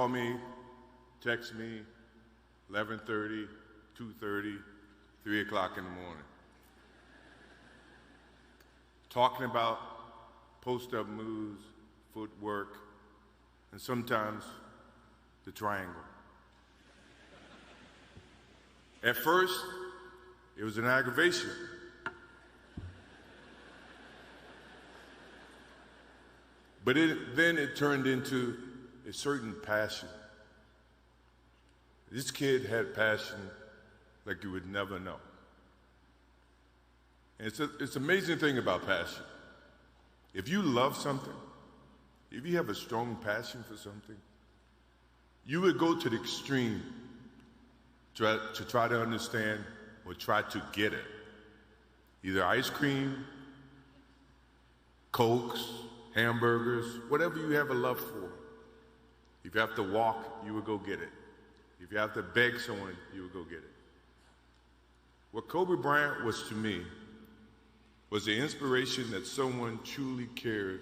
call me, text me, 11:30, 2:30, 3 o'clock in the morning. Talking about post-up moves, footwork, and sometimes the triangle. At first, it was an aggravation. But then it turned into a certain passion. This kid had passion like you would never know. And it's an amazing thing about passion. If you love something, if you have a strong passion for something, you would go to the extreme to try to understand or try to get it. Either ice cream, Cokes, hamburgers, whatever you have a love for. If you have to walk, you would go get it. If you have to beg someone, you would go get it. What Kobe Bryant was to me was the inspiration that someone truly cared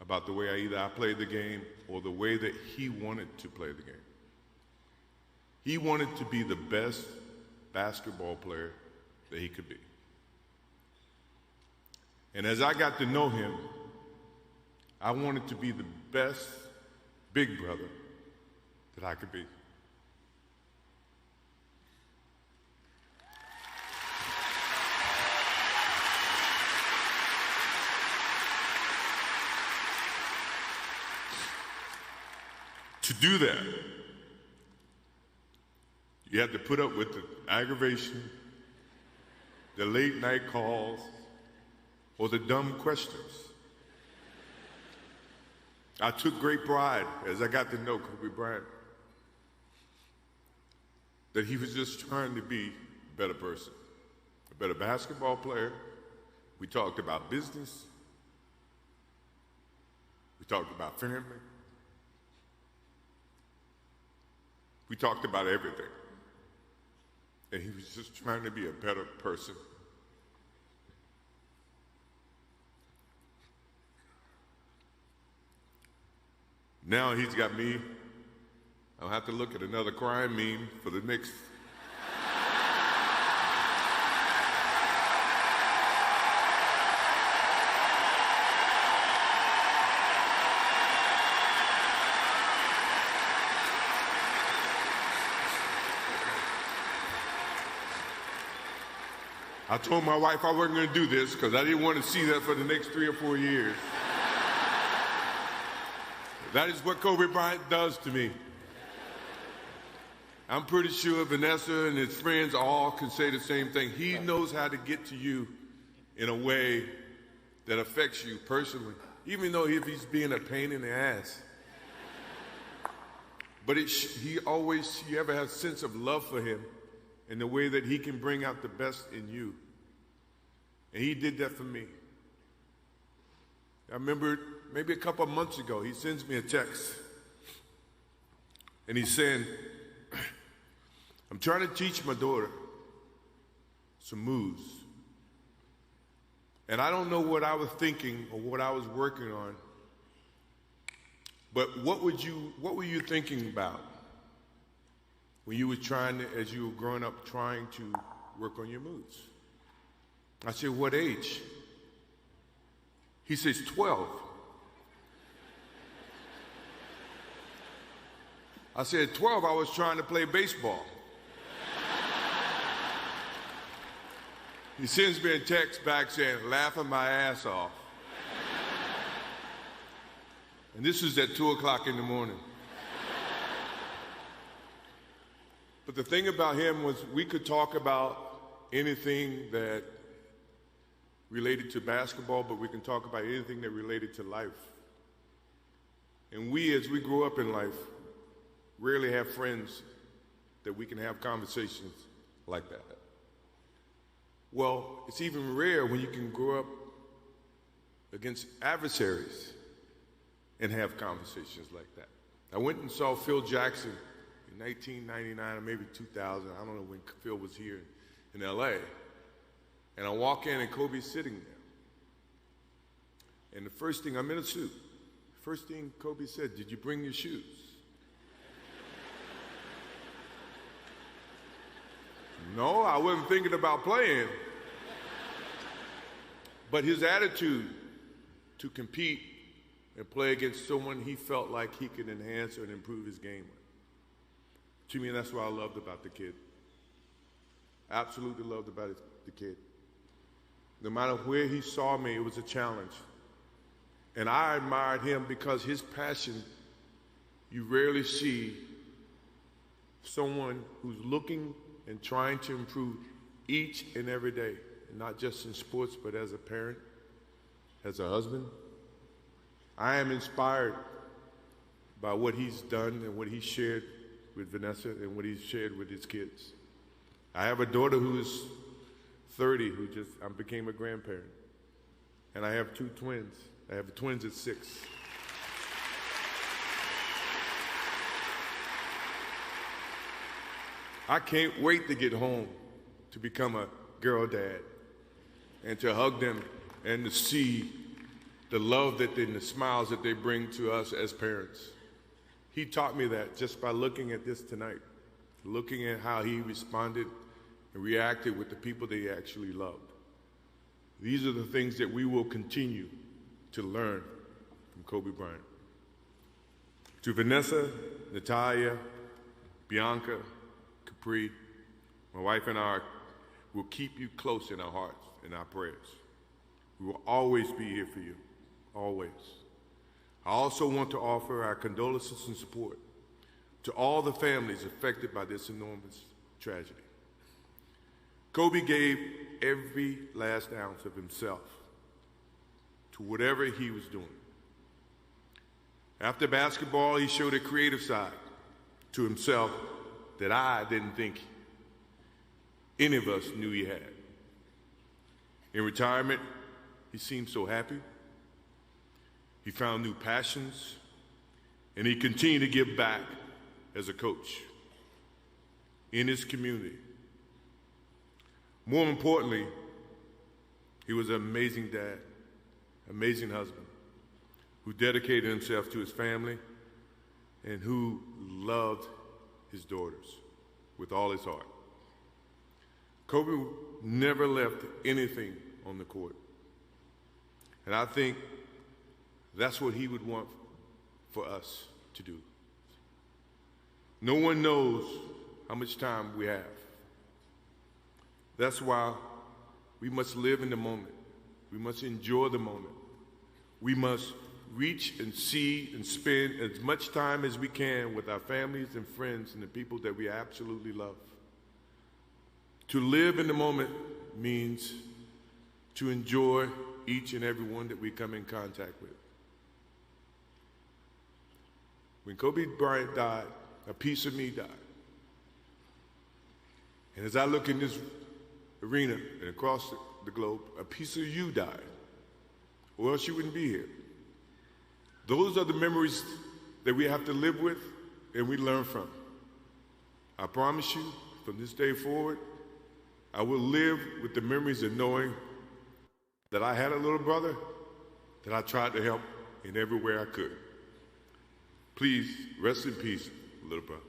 about the way I played the game or the way that he wanted to play the game. He wanted to be the best basketball player that he could be. And as I got to know him, I wanted to be the best big brother that I could be. To do that, you had to put up with the aggravation, the late night calls, or the dumb questions. I took great pride as I got to know Kobe Bryant that he was just trying to be a better person, a better basketball player. We talked about business. We talked about family. We talked about everything. And he was just trying to be a better person. Now he's got me. I'll have to look at another crime meme for the next. I told my wife I wasn't going to do this because I didn't want to see that for the next 3 or 4 years. That is what Kobe Bryant does to me. I'm pretty sure Vanessa and his friends all can say the same thing. He knows how to get to you in a way that affects you personally, even though if he's being a pain in the ass. But you ever have a sense of love for him in the way that he can bring out the best in you. And he did that for me. I remember maybe a couple of months ago, he sends me a text. And he's saying, I'm trying to teach my daughter some moves. And I don't know what I was thinking or what I was working on. But what were you thinking about when you were as you were growing up, trying to work on your moves? I said, what age? He says, 12. I said, 12, I was trying to play baseball. He sends me a text back saying, laughing my ass off. And this is at 2 o'clock in the morning. But the thing about him was we could talk about anything that related to basketball, but we can talk about anything that related to life. And we, as we grow up in life, rarely have friends that we can have conversations like that. Well, it's even rare when you can grow up against adversaries and have conversations like that. I went and saw Phil Jackson in 1999 or maybe 2000. I don't know when Phil was here in LA. And I walk in and Kobe's sitting there. And the first thing, I'm in a suit. First thing Kobe said, did you bring your shoes? No, I wasn't thinking about playing. But his attitude to compete and play against someone he felt like he could enhance and improve his game with. To me, that's what I loved about the kid. Absolutely loved about the kid. No matter where he saw me, it was a challenge. And I admired him because his passion, you rarely see someone who's looking and trying to improve each and every day, not just in sports, but as a parent, as a husband. I am inspired by what he's done and what he shared with Vanessa and what he's shared with his kids. I have a daughter who is 30 who just became a grandparent. And I have 2 twins. I have twins at 6. I can't wait to get home to become a girl dad and to hug them and to see the love and the smiles that they bring to us as parents. He taught me that just by looking at this tonight, looking at how he responded and reacted with the people that he actually loved. These are the things that we will continue to learn from Kobe Bryant. To Vanessa, Natalia, Bianca, Capri, my wife and I will keep you close in our hearts and our prayers. We will always be here for you, always. I also want to offer our condolences and support to all the families affected by this enormous tragedy. Kobe gave every last ounce of himself to whatever he was doing. After basketball, he showed a creative side to himself that I didn't think any of us knew he had. In retirement, he seemed so happy. He found new passions, and he continued to give back as a coach in his community. More importantly, he was an amazing dad, amazing husband, who dedicated himself to his family and who loved his daughters with all his heart. Kobe never left anything on the court. And I think that's what he would want for us to do. No one knows how much time we have. That's why we must live in the moment. We must enjoy the moment. We must reach and see and spend as much time as we can with our families and friends and the people that we absolutely love. To live in the moment means to enjoy each and every one that we come in contact with. When Kobe Bryant died, a piece of me died. And as I look in this arena and across the globe, a piece of you died, or else you wouldn't be here. Those are the memories that we have to live with and we learn from. I promise you, from this day forward, I will live with the memories of knowing that I had a little brother that I tried to help in every way I could. Please, rest in peace, little brother.